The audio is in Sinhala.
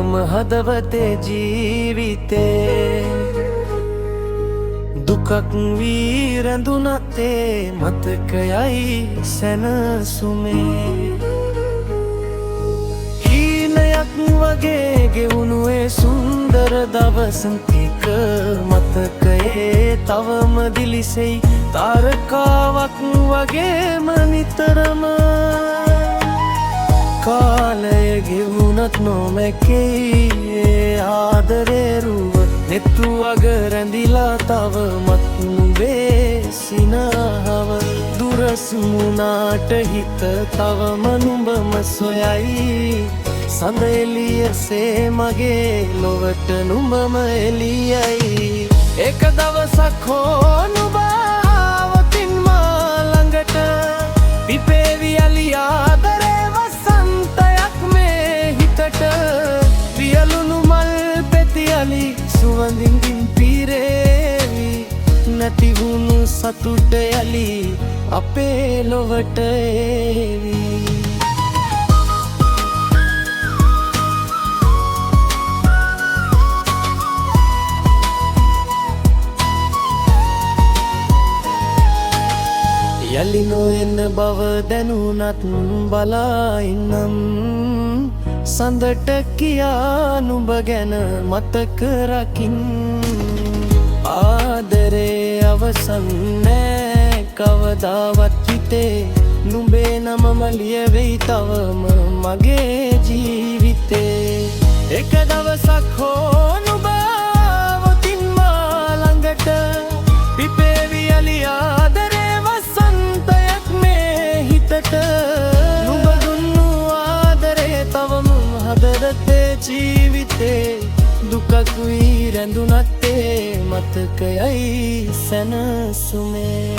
එකම හදවතේ ජීවිතේ දුකක් වී රැඳුනත් ඒ මතකයයි සැනසුමේ හීනයක් වගේ ගෙවුණු ඒ සුන්දර දවසක මතකයේ තවම දිලිසෙයි තාරකාවක් වගේම නිතරම කාලය ගෙවුණත් නොමැකෙයි ඒ ආදරේ රුව නෙත්තු වග රැඳිලා තවමත් නුඹේ සිනහව දුරස් මුණාට හිත තවම නුඹම සොයයි සඳ එළියසේ මගේ ලොවට නුඹම එළියයි එක දවසක් හෝ නුඹ ආවොතින් මා ළඟට පිපේවි අලි ආදරේ වසන්තයක් මේ හිතට වියලුණු මල් පෙති අලි සුවඳින් පිරේවි නැතිවුණු සතුට යලි අපේ ලොවට ඒවි යලි නොඑන්න බව දැනුණත් බලා ඉන්නම් සඳට කියා නුඹ ගැන මතක රකින් ආදරේ අවසන් නෑ කවදාවත් හිතේ නුඹේ නමම ලියවෙයි තවම මගේ ජීවිතේ එක දවසක් හෝ නුඹ ආවොතින් මා ළඟට පිපේවි අලි ආදරේ වසන්තයක් මේ හිතට නුඹ දුන්නු ආදරේ තවම හදවතේ ජීවිතේ දුකක් වී රැඳුනත් ඒ මතකයයි සැනසුමේ